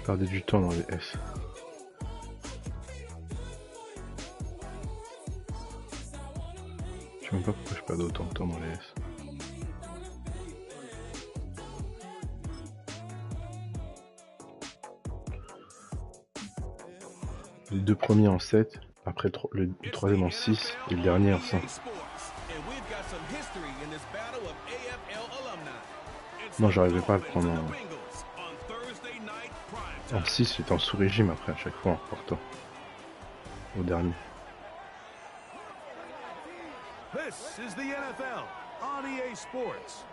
Je perdais du temps dans les S. Je sais même pas pourquoi je perdais autant de temps dans les S. Les deux premiers en 7, après le troisième en 6 et le dernier en 5. Non, j'arrivais pas à le prendre en 6, j'étais en sous-régime après à chaque fois en repartant au dernier. This is the NFL on EA Sports,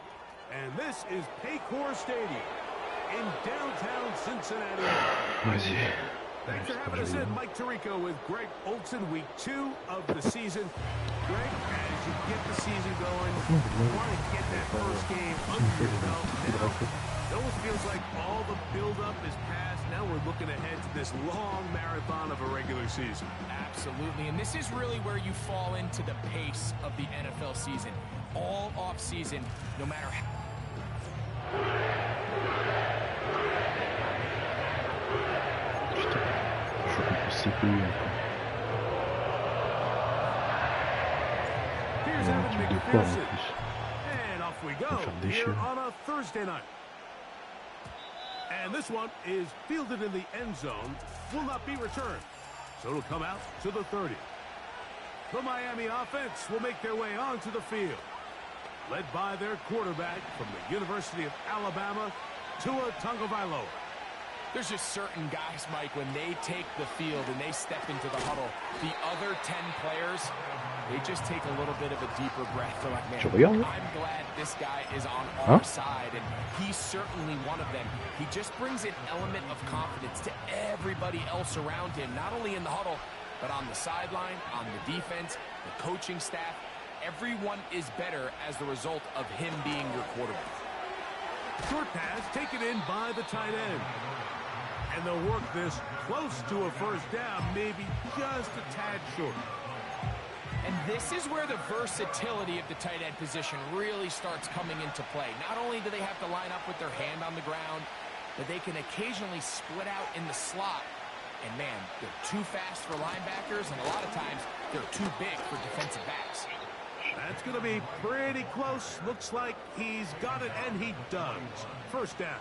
and this is Paycor Stadium in downtown Cincinnati. Vas-y. Thanks for having us in, Mike Tirico with Greg Olson, week 2 of the season. Greg, as you get the season going, you want to get that first game under your belt now. It almost feels like all the build-up is past. Now we're looking ahead to this long marathon of a regular season. Absolutely, and this is really where you fall into the pace of the NFL season. All off-season, no matter how... CPU and off we go here on a Thursday night. And this one is fielded in the end zone, will not be returned, so it'll come out to the 30. The Miami offense will make their way onto the field, led by their quarterback from the University of Alabama, Tua Tagovailoa. There's just certain guys, Mike, when they take the field and they step into the huddle, the other 10 players, they just take a little bit of a deeper breath. They're like, man, I'm glad this guy is on our side, and he's certainly one of them. He just brings an element of confidence to everybody else around him, not only in the huddle, but on the sideline, on the defense, the coaching staff. Everyone is better as the result of him being your quarterback. Short pass taken in by the tight end. And they'll work this close to a first down, maybe just a tad short. And this is where the versatility of the tight end position really starts coming into play. Not only do they have to line up with their hand on the ground, but they can occasionally split out in the slot. And man, they're too fast for linebackers, and a lot of times they're too big for defensive backs. That's going to be pretty close. Looks like he's got it, and he does. First down.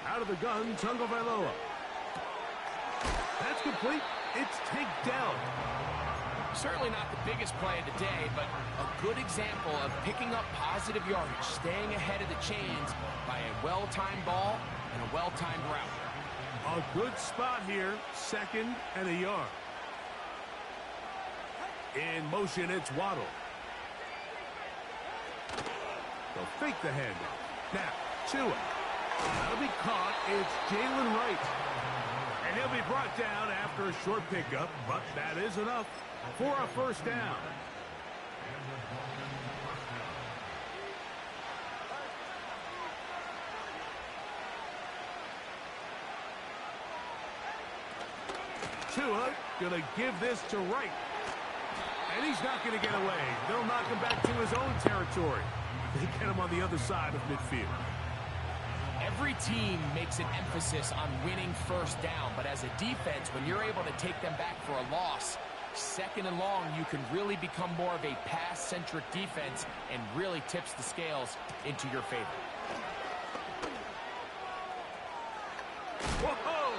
Out of the gun, Tagovailoa. That's complete. It's takedown. Certainly not the biggest play of the day, but a good example of picking up positive yardage, staying ahead of the chains by a well-timed ball and a well-timed route. A good spot here, 2nd and a yard. In motion, it's Waddle. They'll fake the handoff. Now, Tua. That'll be caught. It's Jalen Wright. And he'll be brought down after a short pickup, but that is enough for a first down. Tua gonna give this to Wright. And he's not gonna get away. They'll knock him back to his own territory. They get him on the other side of midfield. Every team makes an emphasis on winning first down, but as a defense, when you're able to take them back for a loss, 2nd and long, you can really become more of a pass-centric defense and really tips the scales into your favor. Whoa!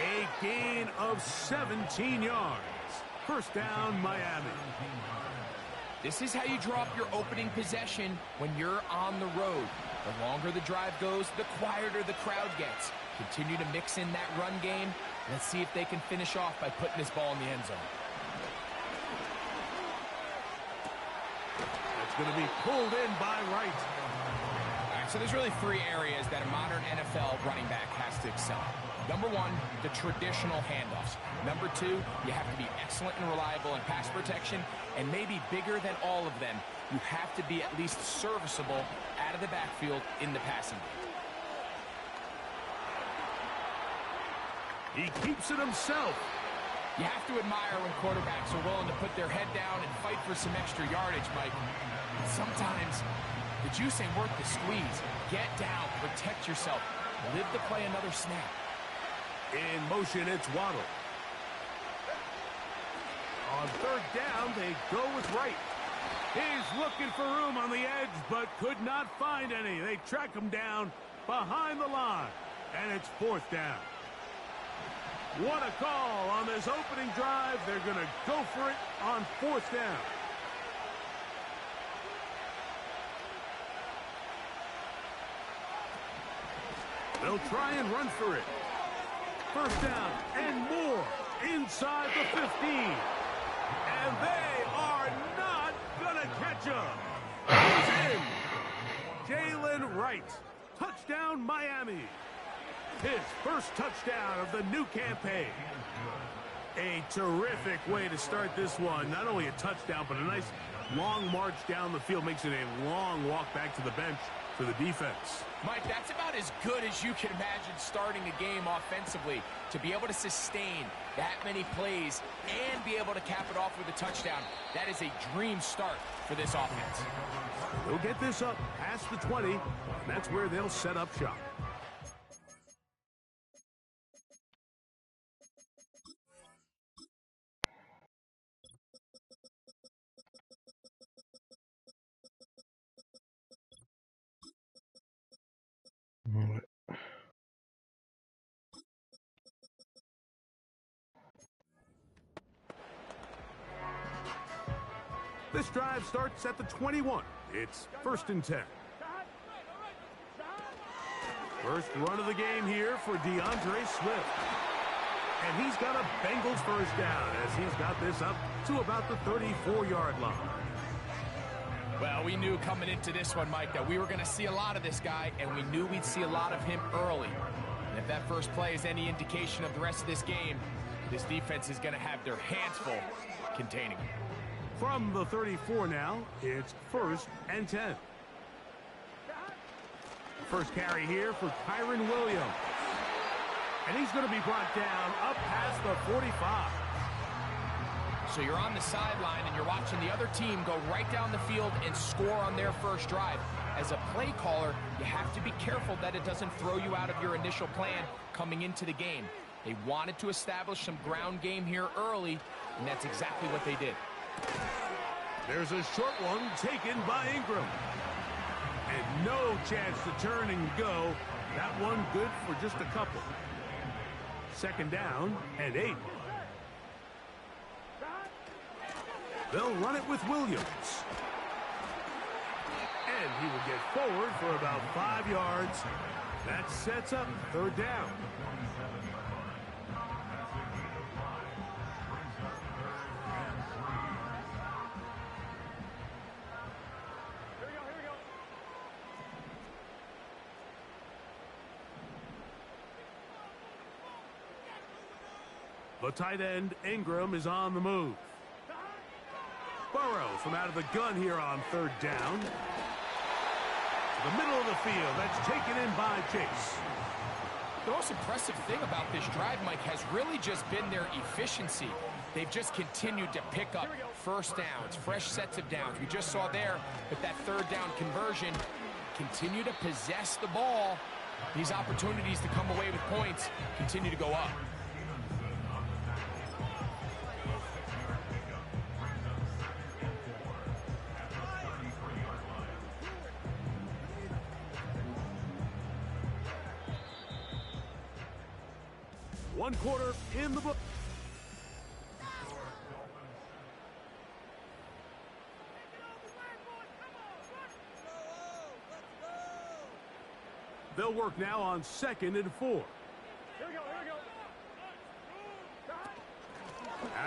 A gain of 17 yards. First down, Miami. This is how you draw up your opening possession when you're on the road. The longer the drive goes, the quieter the crowd gets. Continue to mix in that run game. Let's see if they can finish off by putting this ball in the end zone. It's going to be pulled in by Wright. All right, so there's really 3 areas that a modern NFL running back has to excel. Number 1, the traditional handoffs. Number 2, you have to be excellent and reliable in pass protection. And maybe bigger than all of them, you have to be at least serviceable out of the backfield in the passing game. He keeps it himself. You have to admire when quarterbacks are willing to put their head down and fight for some extra yardage, Mike. Sometimes the juice ain't worth the squeeze. Get down, protect yourself, live to play another snap. In motion, it's Waddle. On third down, they go with Wright. He's looking for room on the edge, but could not find any. They track him down behind the line, and it's fourth down. What a call on this opening drive. They're going to go for it on fourth down. They'll try and run for it. First down and more inside the 15. And they are not going to catch him. He's in. Jalen Wright. Touchdown, Miami. His first touchdown of the new campaign. A terrific way to start this one. Not only a touchdown, but a nice long march down the field. Makes it a long walk back to the bench for the defense. Mike, that's about as good as you can imagine starting a game offensively. To be able to sustain that many plays and be able to cap it off with a touchdown, that is a dream start for this offense. They'll get this up past the 20, and that's where they'll set up shop. Ouais. This drive starts at the 21. It's first and 10. First run of the game here for DeAndre Swift. And he's got a Bengals first down as he's got this up to about the 34-yard line. Well, we knew coming into this one, Mike, that we were going to see a lot of this guy, and we knew we'd see a lot of him early. And if that first play is any indication of the rest of this game, this defense is going to have their hands full containing him. From the 34 now, it's first and 10. First carry here for Kyron Williams. And he's going to be brought down up past the 45. So you're on the sideline and you're watching the other team go right down the field and score on their first drive. As a play caller, you have to be careful that it doesn't throw you out of your initial plan coming into the game. They wanted to establish some ground game here early, and that's exactly what they did. There's a short one taken by Ingram. And no chance to turn and go. That one good for just a couple. Second down and 8. They'll run it with Williams. And he will get forward for about 5 yards. That sets up third down. The tight end, Ingram, is on the move. Burrow from out of the gun here on third down. To the middle of the field. That's taken in by Chase. The most impressive thing about this drive, Mike, has really just been their efficiency. They've just continued to pick up first downs, fresh sets of downs. We just saw there with that third down conversion, continue to possess the ball. These opportunities to come away with points continue to go up. One quarter in the book. They'll work now on 2nd and 4. Here we go.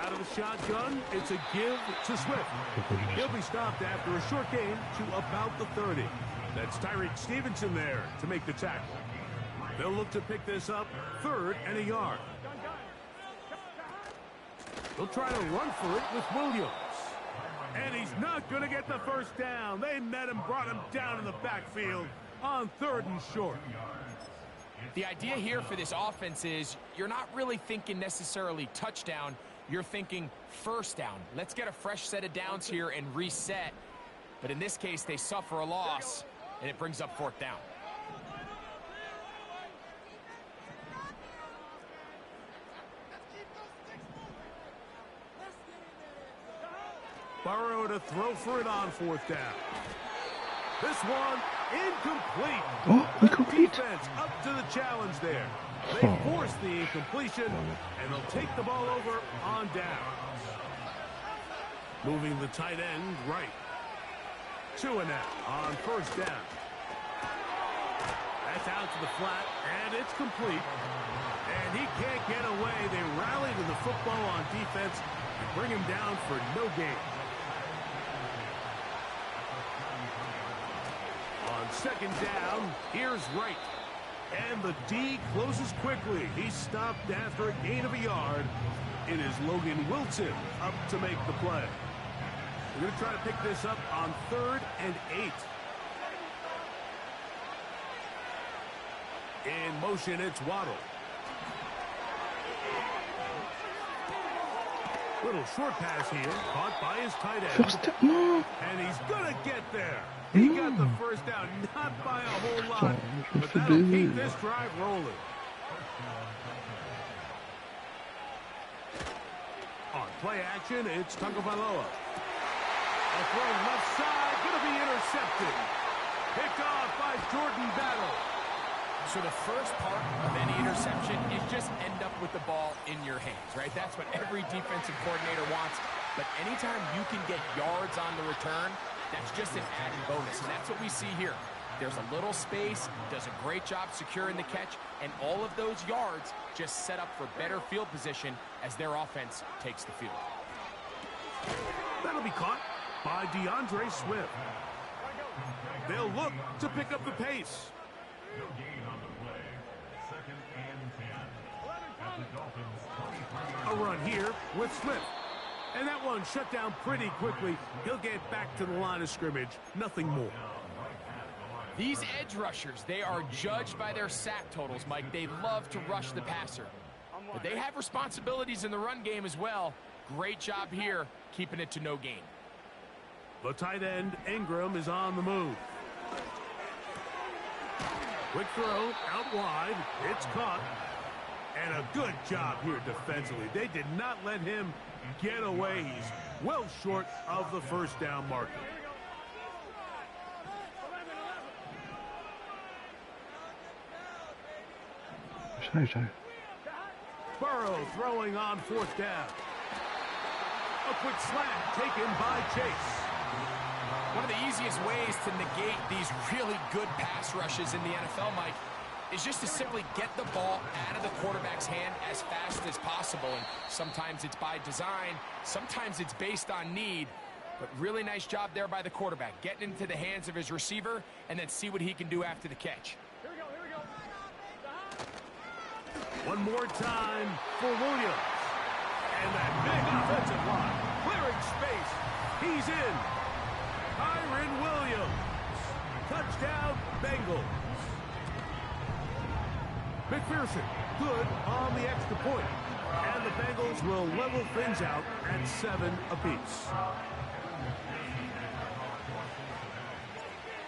Out of the shotgun, it's a give to Swift. He'll be stopped after a short gain to about the 30. That's Tyreek Stevenson there to make the tackle. They'll look to pick this up 3rd and a yard. They'll try to run for it with Williams. And he's not going to get the first down. They met him, brought him down in the backfield on 3rd and short. The idea here for this offense is you're not really thinking necessarily touchdown. you're thinking first down. Let's get a fresh set of downs here and reset. But in this case, they suffer a loss, and it brings up fourth down. Burrow to throw for it on fourth down. This one incomplete. Oh, incomplete. Defense up to the challenge there. They force the incompletion, and they'll take the ball over on down. Moving the tight end right. Chewinett on first down. That's out to the flat, and it's complete. And he can't get away. They rally to the football on defense and bring him down for no gain. On second down, here's Wright. And the D closes quickly. He's stopped after a gain of a yard. It is Logan Wilson up to make the play. We're going to try to pick this up on 3rd and 8. In motion, it's Waddle. Little short pass here, caught by his tight end. And he's going to get there. He got the first down, not by a whole lot, but that'll keep this drive rolling. On play action, it's Tagovailoa. A throw left side, going to be intercepted. Picked off by Jordan Battle. So the first part of any interception is just end up with the ball in your hands, right? That's what every defensive coordinator wants. But anytime you can get yards on the return, that's just an added bonus, and that's what we see here. There's a little space, does a great job securing the catch, and all of those yards just set up for better field position as their offense takes the field. That'll be caught by DeAndre Swift. They'll look to pick up the pace. No gain on the play. 2nd and 10. At the Dolphins 23. A run here with Swift. And that one shut down pretty quickly. He'll get back to the line of scrimmage. Nothing more. These edge rushers, they are judged by their sack totals, Mike. They love to rush the passer. But they have responsibilities in the run game as well. Great job here, keeping it to no gain. The tight end, Ingram, is on the move. Quick throw, out wide. It's caught. And a good job here defensively. They did not let him get away. He's well short of the first down marker. Burrow throwing on fourth down. A quick slant taken by Chase. One of the easiest ways to negate these really good pass rushes in the NFL, Mike, is just to simply get the ball out of the quarterback's hand as fast as possible. And sometimes it's by design, sometimes it's based on need. But really nice job there by the quarterback, getting into the hands of his receiver and then see what he can do after the catch. Here we go. One more time for Williams. And that big offensive line, clearing space. He's in. Kyren Williams. Touchdown, Bengals. McPherson, good on the extra point. And the Bengals will level things out at 7 apiece.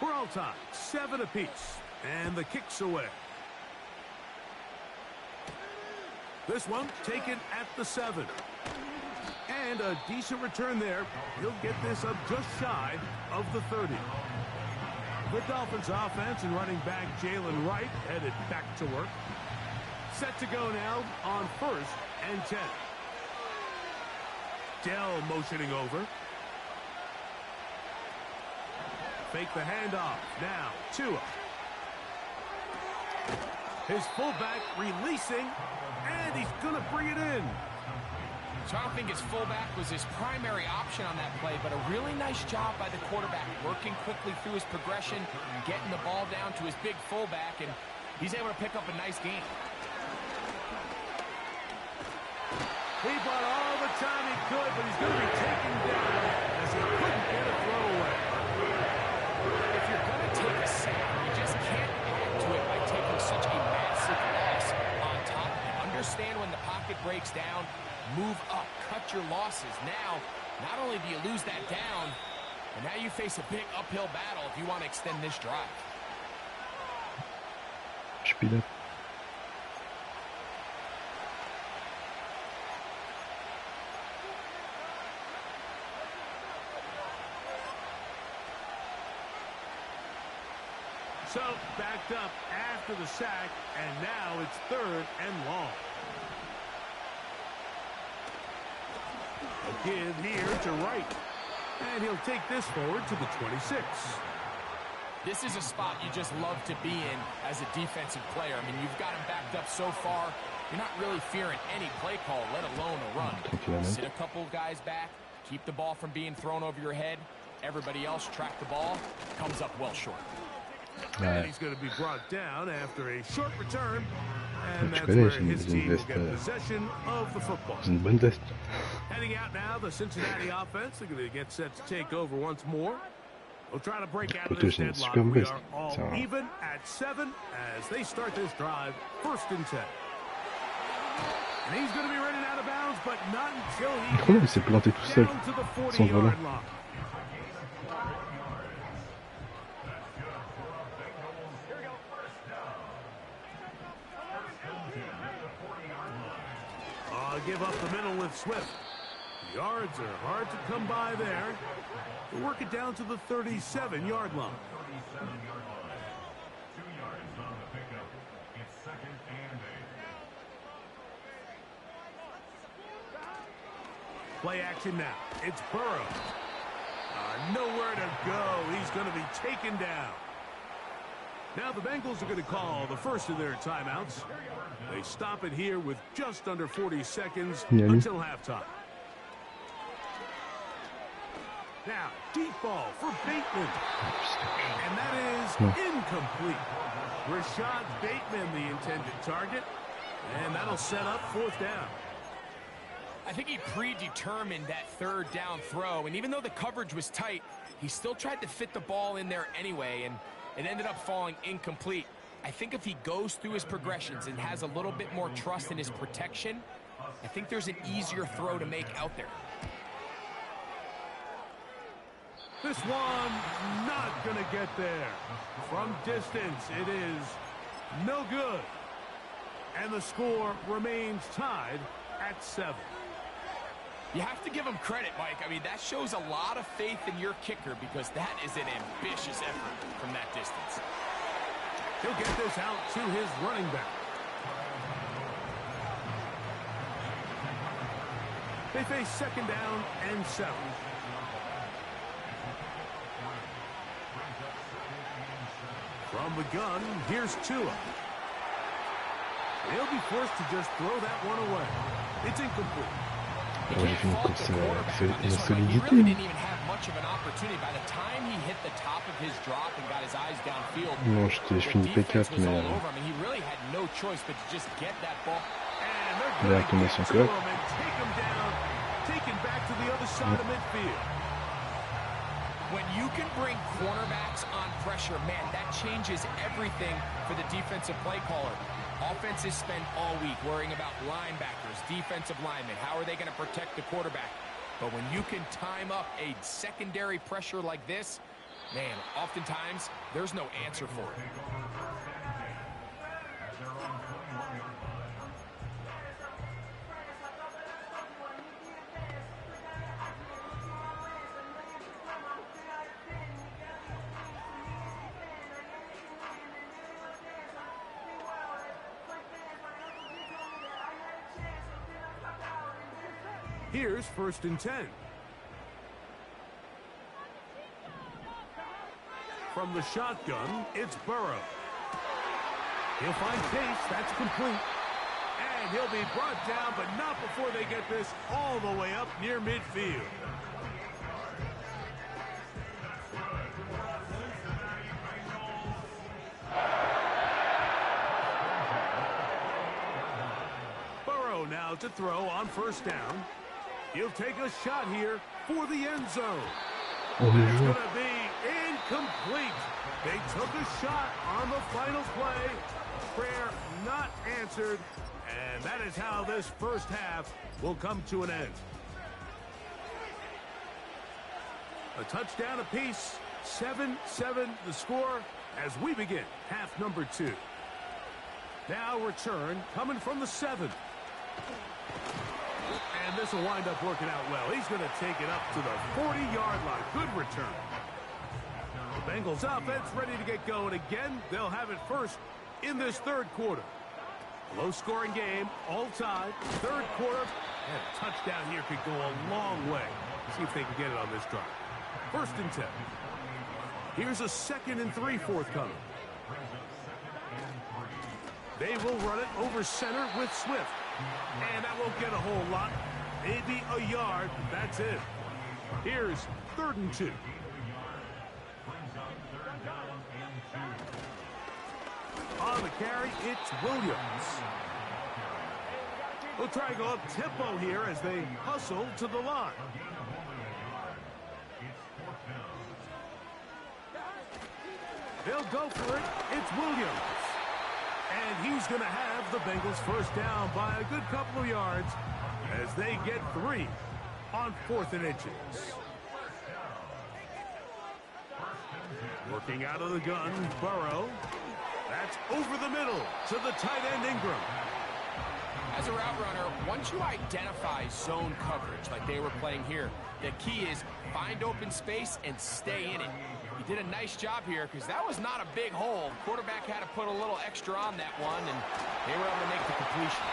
We're all tied, 7 apiece. And the kick's away. This one taken at the 7. And a decent return there. He'll get this up just shy of the 30. The Dolphins offense and running back Jalen Wright headed back to work. Set to go now on 1st and 10. Dell motioning over. Fake the handoff. Now Tua. His fullback releasing, and he's going to bring it in. So I don't think his fullback was his primary option on that play, but a really nice job by the quarterback, working quickly through his progression, getting the ball down to his big fullback, and he's able to pick up a nice gain. He bought all the time he could, but he's going to be taken down as he couldn't get a throwaway. If you're going to take a sack, you just can't add to it by taking such a massive loss on top. Understand when the pocket pocket breaks down, move up, cut your losses. Now, not only do you lose that down, but now you face a big uphill battle if you want to extend this drive. Speed up. So, backed up after the sack, and now it's 3rd and long. A give here to Wright. And he'll take this forward to the 26. This is a spot you just love to be in as a defensive player. I mean, you've got him backed up so far, you're not really fearing any play call, let alone a run. Sit a couple guys back, keep the ball from being thrown over your head. Everybody else track the ball, comes up well short. And he's going to be brought down after a short return. And that's where his team will get possession of the football. Heading out now, the Cincinnati offense. They're going to get set to take over once more. We'll try to break out of this deadlock. We are all even at 7 as they start this drive, 1st and 10. And he's going to be running out of bounds, but not until he gets down to the 40-yard line. Give up the middle with Swift. Yards are hard to come by there. They'll work it down to the 37-yard line. 2 yards on the pickup. It's 2nd and 8. Play action now. It's Burrow. Nowhere to go. He's going to be taken down. Now the Bengals are going to call the first of their timeouts. They stop it here with just under 40 seconds until halftime. Now, deep ball for Bateman. And that is incomplete. Rashad Bateman, the intended target. And that'll set up 4th down. I think he predetermined that 3rd down throw. And even though the coverage was tight, he still tried to fit the ball in there anyway. And it ended up falling incomplete. I think if he goes through his progressions and has a little bit more trust in his protection, I think there's an easier throw to make out there. This one not going to get there. From distance, it is no good. And the score remains tied at 7. You have to give him credit, Mike. I mean, that shows a lot of faith in your kicker because that is an ambitious effort from that distance. He'll get this out to his running back. They face 2nd down and 7. From the gun, here's Tua. He'll be forced to just throw that one away. It's incomplete. J'ai fini comme ça, la solidité. Really didn't even have much of an opportunity. By the time he hit the top of his drop and got his eyes downfield, non, je finis P4, mais I mean, he really had no choice but to just get that ball. il a tombé son code. Take him down, taken back to the other side of midfield. When you can bring cornerbacks on pressure, man, that changes everything for the defensive play caller. Offenses spend all week worrying about linebackers, defensive linemen. How are they going to protect the quarterback? But when you can time up a secondary pressure like this, man, oftentimes there's no answer for it. Here's 1st and 10. From the shotgun, it's Burrow. He'll find pace. That's complete. And he'll be brought down, but not before they get this all the way up near midfield. Burrow now to throw on 1st down. He'll take a shot here for the end zone. It's going to be incomplete. They took a shot on the final play. Prayer not answered, And that is how this first half will come to an end. A touchdown apiece, 7-7 the score as we begin half number 2. Now return coming from the 7. And this will wind up working out well. He's going to take it up to the 40-yard line. Good return. The Bengals offense ready to get going again. They'll have it first in this third quarter. Low-scoring game, all tied. Third quarter, and a touchdown here could go a long way. See if they can get it on this drive. 1st and 10. Here's a 2nd and 3 forthcoming. They will run it over center with Swift. And that won't get a whole lot. Maybe a yard. That's it. Here's 3rd and 2. On the carry, it's Williams. We'll try and go up tempo here as they hustle to the line. They'll go for it. It's Williams. And he's going to have the Bengals first down by a good couple of yards as they get 3 on 4th and inches. Working out of the gun, Burrow. That's over the middle to the tight end Ingram. As a route runner, once you identify zone coverage like they were playing here, the key is find open space and stay in it. He did a nice job here because that was not a big hole. Quarterback had to put a little extra on that one, and they were able to make the completion.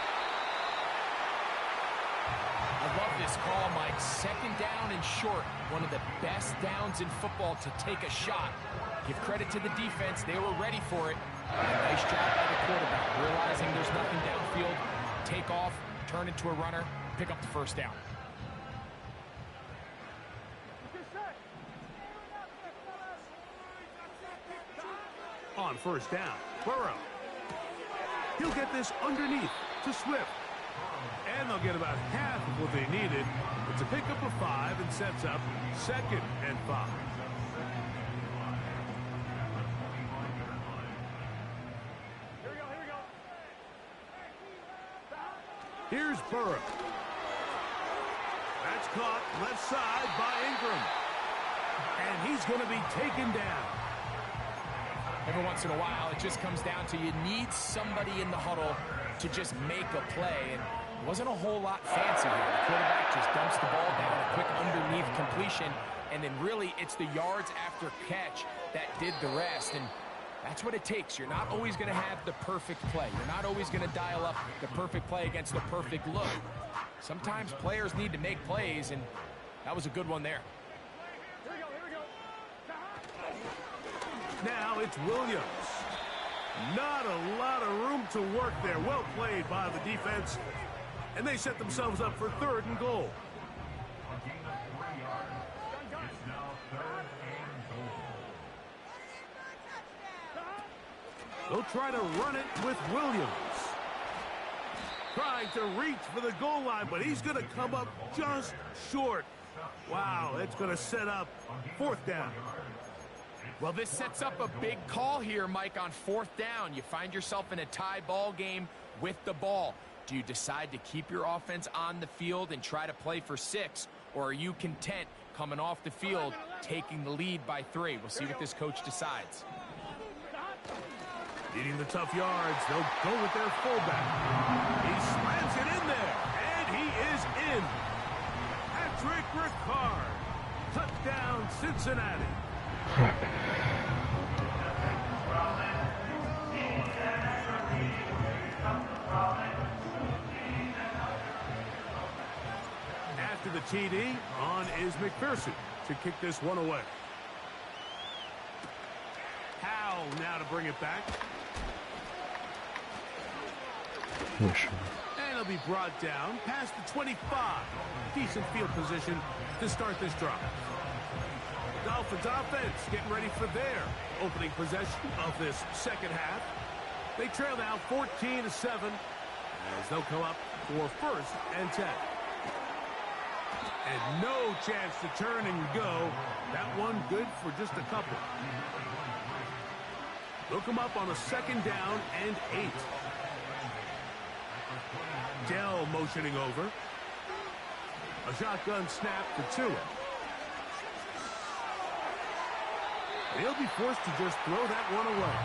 I love this call, Mike. 2nd down and short. One of the best downs in football to take a shot. Give credit to the defense. They were ready for it. Nice job by the quarterback. Realizing there's nothing downfield. Take off, turn into a runner, pick up the first down. On 1st down, Burrow. He'll get this underneath to Swift. And they'll get about half of what they needed. It's a pickup of 5 and sets up 2nd and 5. Here's Burrow. That's caught left side by Ingram. And he's going to be taken down. Every once in a while, it just comes down to you need somebody in the huddle to just make a play. And it wasn't a whole lot fancy here. The quarterback just dumps the ball down, a quick underneath completion. And then really, it's the yards after catch that did the rest. And that's what it takes. You're not always going to have the perfect play. You're not always going to dial up the perfect play against the perfect look. Sometimes players need to make plays, and that was a good one there. Now it's Williams. Not a lot of room to work there. Well played by the defense. And they set themselves up for 3rd and goal. They'll try to run it with Williams. Trying to reach for the goal line, but he's going to come up just short. Wow, it's going to set up 4th down. Well, this sets up a big call here, Mike, on 4th down. You find yourself in a tie ball game with the ball. Do you decide to keep your offense on the field and try to play for 6? Or are you content coming off the field, taking the lead by 3? We'll see what this coach decides. Needing the tough yards, they'll go with their fullback. He slams it in there, and he is in. Patrick Ricard. Touchdown, Cincinnati. After the TD, on is McPherson to kick this one away. Howell now to bring it back. And he'll be brought down past the 25. Decent field position to start this drive. Dolphins offense getting ready for their opening possession of this second half. They trail now 14-7 as they'll come up for 1st and 10. And no chance to turn and go. That one good for just a couple. They'll come up on a 2nd down and 8. Dell motioning over. A shotgun snap to Tua. He'll be forced to just throw that one away.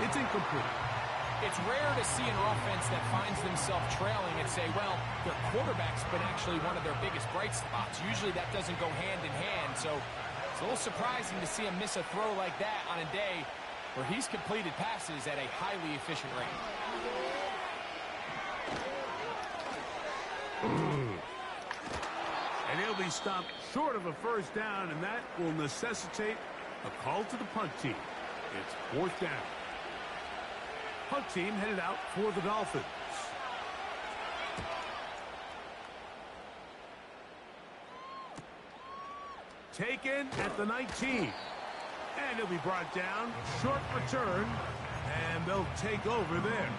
It's incomplete. It's rare to see an offense that finds themselves trailing and say, well, their quarterback's been actually one of their biggest bright spots. Usually that doesn't go hand in hand, so it's a little surprising to see him miss a throw like that on a day where he's completed passes at a highly efficient rate. And he'll be stopped short of a first down, and that will necessitate a call to the punt team. It's fourth down. Punt team headed out for the Dolphins. Taken at the 19. And he'll be brought down. Short return. And they'll take over there.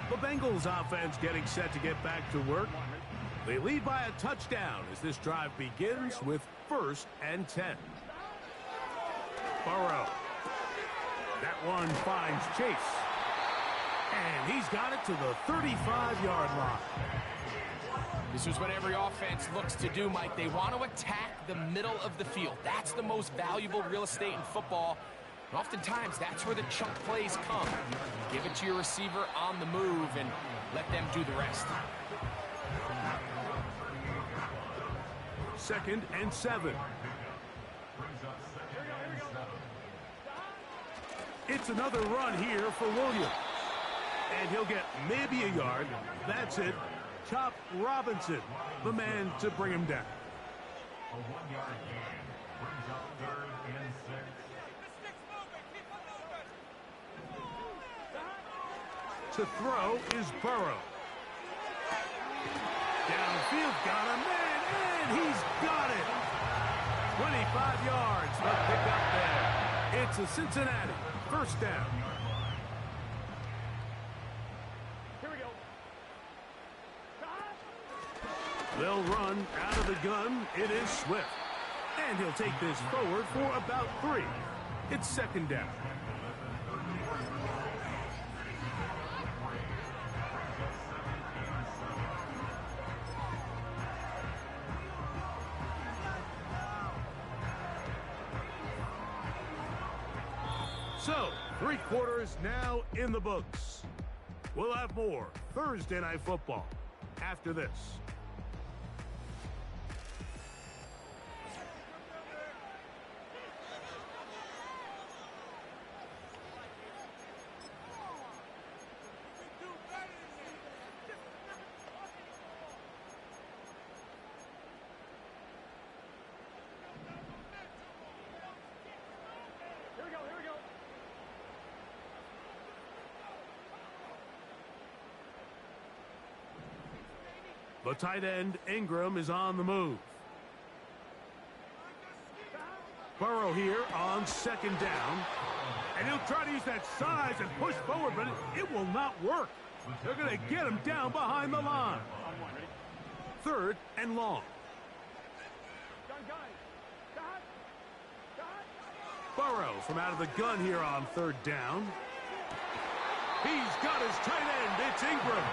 The Bengals offense getting set to get back to work. They lead by a touchdown as this drive begins with 1st and 10. Burrow. That one finds Chase. And he's got it to the 35-yard line. This is what every offense looks to do, Mike. They want to attack the middle of the field. That's the most valuable real estate in football. And oftentimes, that's where the chunk plays come. Give it to your receiver on the move and let them do the rest. 2nd and 7. It's another run here for Williams. And he'll get maybe a yard. That's it. Chop Robinson, the man to bring him down. A 1-yard gain brings up 3rd and 6. To throw is Burrow. Downfield, got a man, and he's got it. 25 yards, the pickup there. It's a Cincinnati 1st down. Here we go. They'll run out of the gun. It is Swift. And he'll take this forward for about 3. It's 2nd down. So, 3 quarters now in the books. We'll have more Thursday Night Football after this. The tight end, Ingram, is on the move. Burrow here on 2nd down. And he'll try to use that size and push forward, but it will not work. They're going to get him down behind the line. 3rd and long. Burrow from out of the gun here on 3rd down. He's got his tight end. It's Ingram.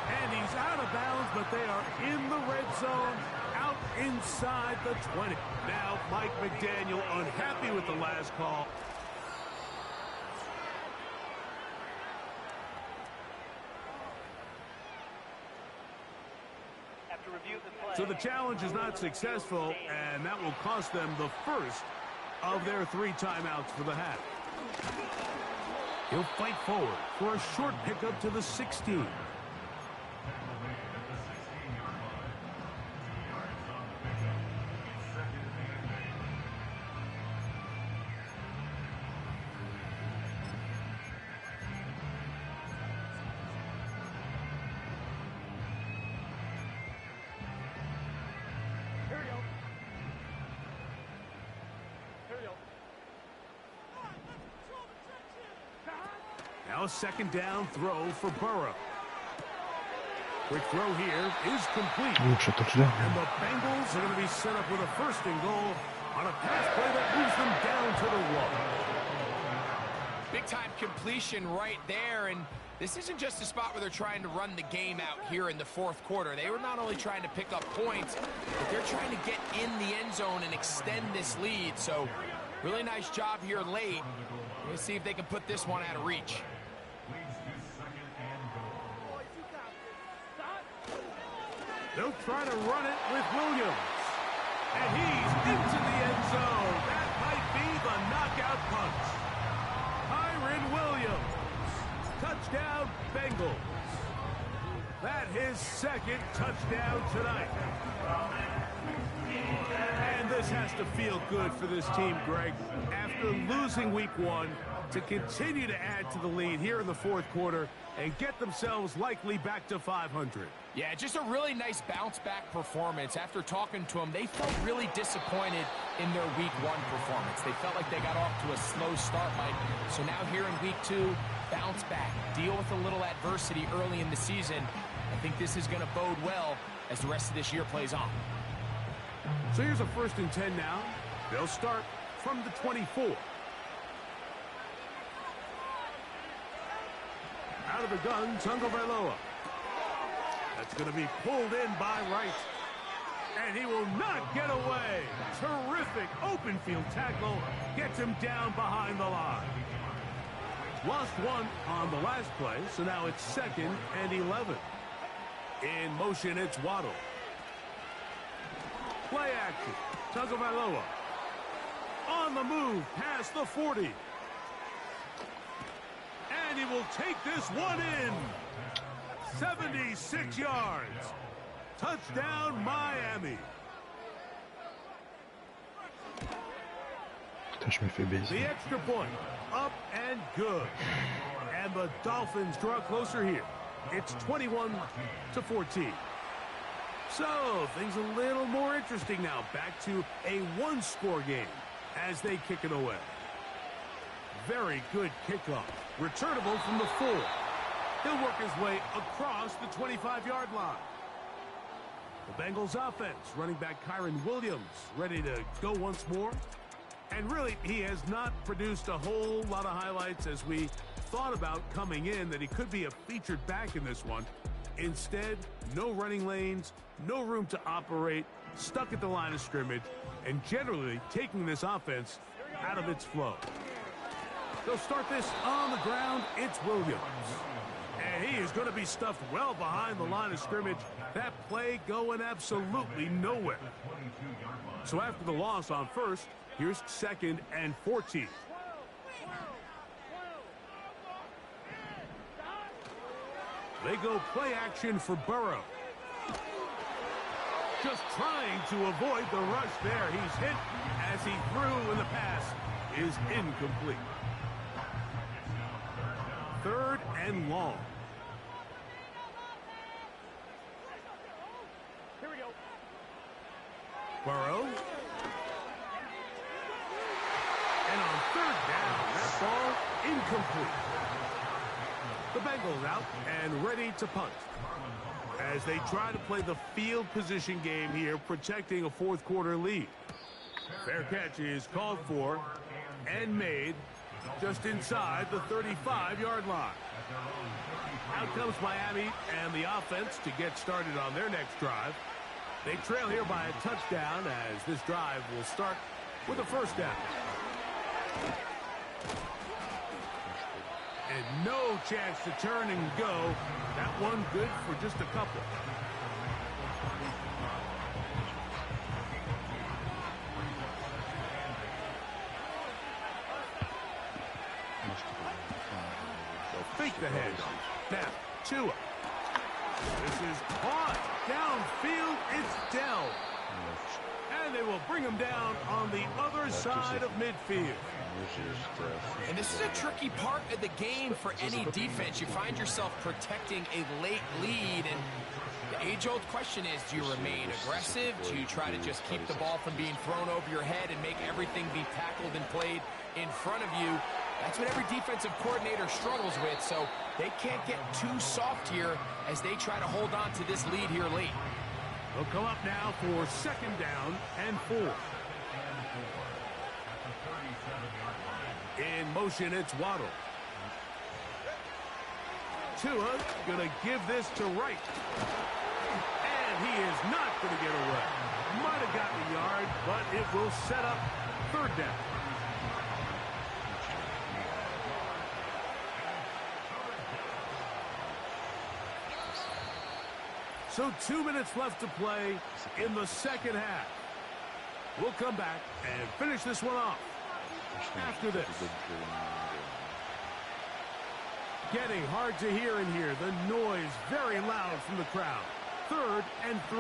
And he's out of bounds, but they are in the red zone, out inside the 20. Now, Mike McDaniel unhappy with the last call. So the challenge is not successful, and that will cost them the first of their 3 timeouts for the half. He'll fight forward for a short pickup to the 16. Now a 2nd down throw for Burrow. Quick throw here is complete. And the Bengals are going to be set up with a 1st and goal on a pass play that moves them down to the 1. Big-time completion right there, and this isn't just a spot where they're trying to run the game out here in the fourth quarter. They were not only trying to pick up points, but they're trying to get in the end zone and extend this lead. So really nice job here late. Let's see if they can put this one out of reach. They'll try to run it with Williams. And he's into the end zone. That might be the knockout punch. Kyren Williams. Touchdown, Bengals. That his second touchdown tonight. And this has to feel good for this team, Greg. After losing week 1, to continue to add to the lead here in the fourth quarter and get themselves likely back to 500. Yeah, just a really nice bounce-back performance. After talking to them, they felt really disappointed in their week 1 performance. They felt like they got off to a slow start, Mike. So now here in week 2, bounce back, deal with a little adversity early in the season. I think this is going to bode well as the rest of this year plays on. So here's a 1st and 10 now. They'll start from the 24. Out of the gun, Tagovailoa. That's going to be pulled in by Wright. And he will not get away. Terrific open field tackle. Gets him down behind the line. Lost 1 on the last play, so now it's 2nd and 11. In motion, it's Waddle. Play action. Tagovailoa. On the move, past the 40. And he will take this one in. 76 yards. Touchdown, Miami. The extra point, up and good. And the Dolphins draw closer here. It's 21-14. So, things a little more interesting now. Back to a one-score game as they kick it away. Very good kickoff. Returnable from the 4. He'll work his way across the 25-yard line. The Bengals offense, running back Kyren Williams, ready to go once more. And really, he has not produced a whole lot of highlights as we thought about coming in, that he could be a featured back in this one. Instead, no running lanes, no room to operate, stuck at the line of scrimmage, and generally taking this offense out of its flow. They'll start this on the ground. It's Williams. And he is going to be stuffed well behind the line of scrimmage. That play going absolutely nowhere. So after the loss on 1st, here's 2nd and 14. They go play action for Burrow. Just trying to avoid the rush there. He's hit as he threw, and the pass is incomplete. 3rd and long. Here we go. Burrow. And on 3rd down, that ball incomplete. The Bengals out and ready to punt as they try to play the field position game here, protecting a fourth quarter lead. Fair catch is called for and made just inside the 35-yard line. Out comes Miami and the offense to get started on their next drive. They trail here by a touchdown as this drive will start with a 1st down. And no chance to turn and go. That one good for just a couple. They'll fake the handoff. Now, Tua. This is caught. Downfield, it's Dell. And they will bring him down on the other side of midfield. And this is a tricky part of the game for any defense. You find yourself protecting a late lead, and the age-old question is, do you remain aggressive? Do you try to just keep the ball from being thrown over your head and make everything be tackled and played in front of you? That's what every defensive coordinator struggles with, so they can't get too soft here as they try to hold on to this lead here late. They'll come up now for 2nd down and 4. In motion, it's Waddle. Tua going to give this to Wright. And he is not going to get away. Might have gotten a yard, but it will set up third down. So 2 minutes left to play in the second half. We'll come back and finish this one off after this. Getting hard to hear in here. The noise very loud from the crowd. 3rd and 3.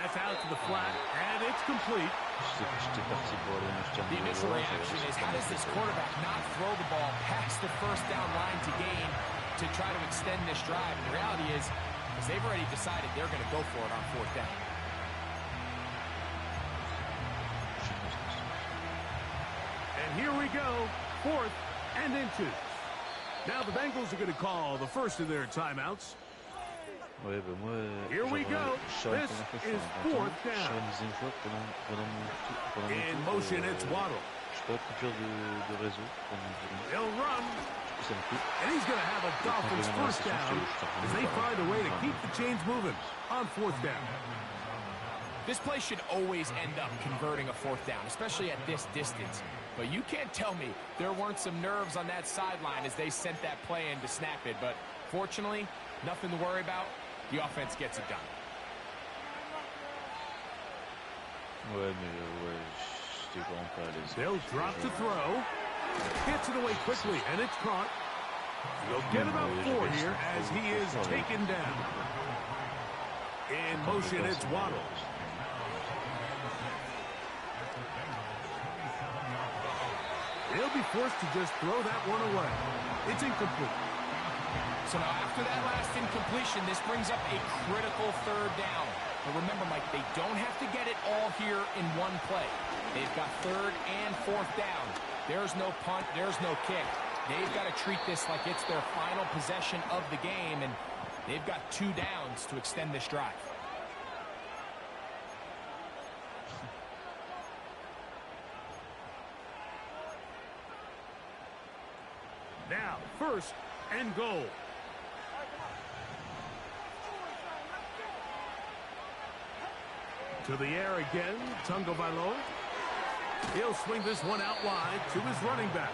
That's out to the flat, and it's complete. The initial reaction is, how does this quarterback not throw the ball past the first down line to gain to try to extend this drive? The reality is they've already decided they're going to go for it on 4th down. And here we go, 4th and inches. Now the Bengals are going to call the first of their timeouts. Here we go. This is 4th down. In motion, it's Waddle. They'll run. And he's going to have a Dolphins first down as they find a way to keep the chains moving on 4th down. This play should always end up converting a 4th down, especially at this distance. But you can't tell me there weren't some nerves on that sideline as they sent that play in to snap it. But fortunately, nothing to worry about. The offense gets it done. They'll drop to throw. Gets it away quickly, and it's caught. He'll get about 4 here as he is taken down. In motion, it's Waddle. He'll be forced to just throw that one away. It's incomplete. So now after that last incompletion, this brings up a critical 3rd down. But remember, Mike, they don't have to get it all here in one play. They've got 3rd and 4th down. There's no punt, there's no kick. They've got to treat this like it's their final possession of the game, and they've got 2 downs to extend this drive. Now, 1st and goal. To the air again, Tagovailoa. He'll swing this one out wide to his running back.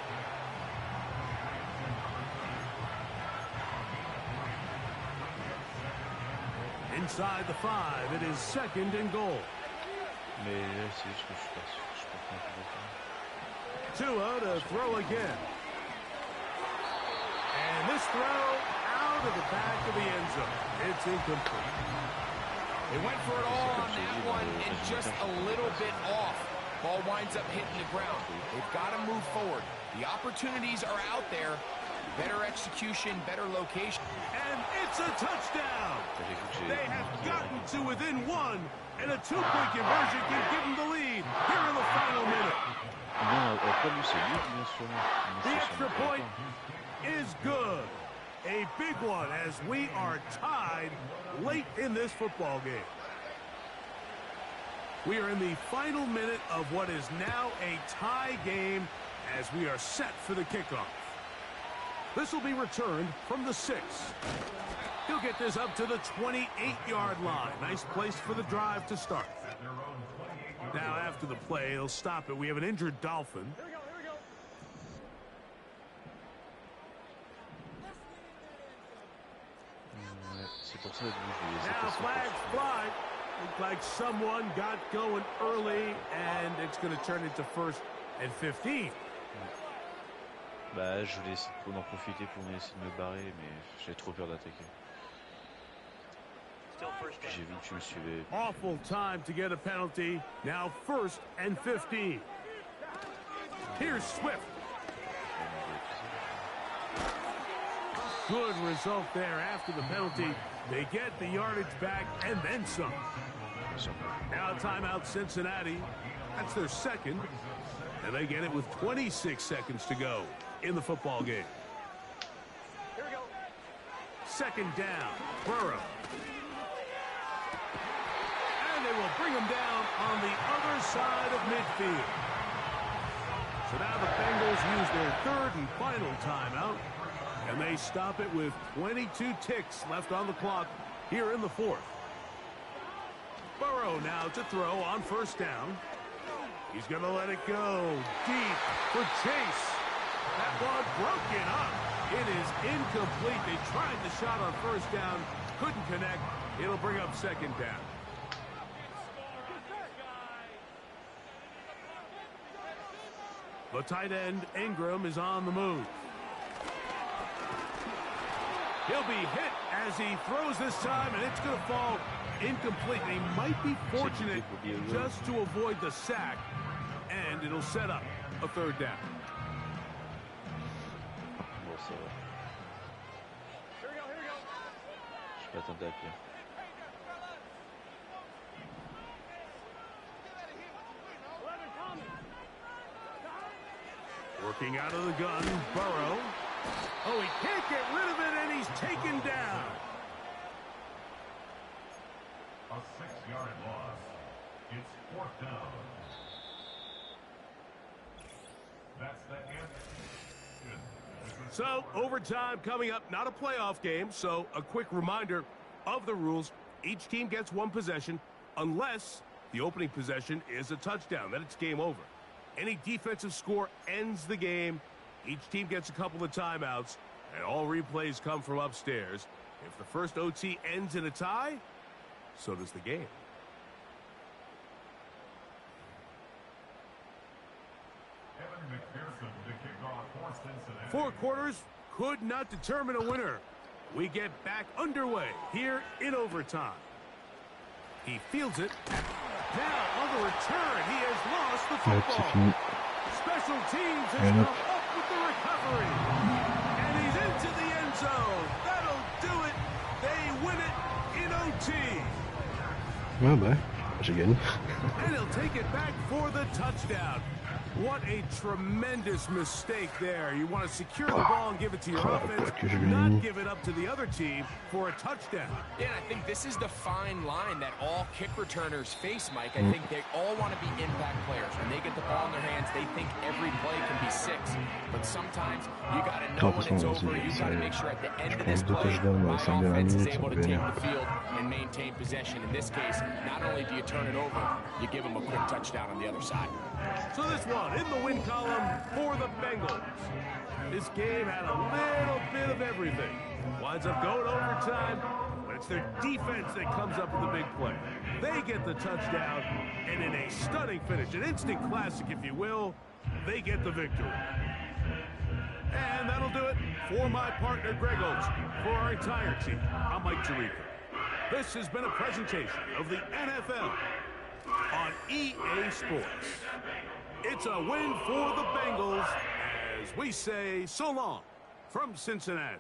Inside the 5, it is 2nd and goal. Tua to throw again. And this throw out of the back of the end zone. It's incomplete. They went for it all on that one and just a little bit off. Ball winds up hitting the ground. They've got to move forward. The opportunities are out there. Better execution, better location. And it's a touchdown. They have gotten to within 1, and a 2-point conversion can give them the lead here in the final minute. The extra point is good. A big one as we are tied late in this football game. We are in the final minute of what is now a tie game as we are set for the kickoff. This will be returned from the 6. He'll get this up to the 28-yard line. Nice place for the drive to start. Now after the play, he'll stop it. We have an injured Dolphin. Now flags fly. Looks like someone got going early, and it's going to turn into 1st and 15. Bah, je voulais essayer d'en profiter pour essayer de me barrer, mais j'avais trop peur d'attaquer. J'ai vu que tu me suivais. Awful time to get a penalty. Now 1st and 15. Here's Swift. Good result there after the penalty. They get the yardage back and then some. Now timeout Cincinnati. That's their 2nd. And they get it with 26 seconds to go in the football game. Here we go. 2nd down. Burrow. And they will bring him down on the other side of midfield. So now the Bengals use their third and final timeout, and they stop it with 22 ticks left on the clock here in the fourth. Burrow now to throw on first down. He's going to let it go deep for Chase. That ball broken up. It is incomplete. They tried the shot on first down, couldn't connect. It'll bring up second down. The tight end, Ingram, is on the move. He'll be hit as he throws this time, and it's going to fall incomplete. He might be fortunate just to avoid the sack, and it'll set up a third down. Bon, ça va. Je m'attendais à pire. Working out of the gun, Burrow. Oh, he can't get rid of it, and he's taken down. A 6-yard loss. It's fourth down. That's the end. So, overtime coming up. Not a playoff game, so a quick reminder of the rules. Each team gets one possession unless the opening possession is a touchdown. Then it's game over. Any defensive score ends the game. Each team gets a couple of timeouts, and all replays come from upstairs. If the first OT ends in a tie, so does the game. Four quarters could not determine a winner. We get back underway here in overtime. He fields it. Now on the return, he has lost the football. Special teams has come up with the recovery. And he's into the end zone. That'll do it. They win it in OT. Ouais, bah, j'ai gagné. And he'll take it back for the touchdown. What a tremendous mistake there. You want to secure the ball and give it to your offense, not give it up to the other team for a touchdown. Yeah, I think this is the fine line that all kick returners face, Mike. I think they all want to be impact players. When they get the ball in their hands, they think every play can be 6. But sometimes you got to know when it's over. You got to make sure at the end of this play, my offense is able to take the field and maintain possession. In this case, not only do you turn it over, you give them a quick touchdown on the other side. So this one in the win column for the Bengals. This game had a little bit of everything. Winds up going overtime, but it's their defense that comes up with the big play. They get the touchdown, and in a stunning finish, an instant classic, if you will, they get the victory. And that'll do it for my partner, Greg Olson. For our entire team, I'm Mike Tirico. This has been a presentation of the NFL on EA Sports. It's a win for the Bengals as we say so long from Cincinnati.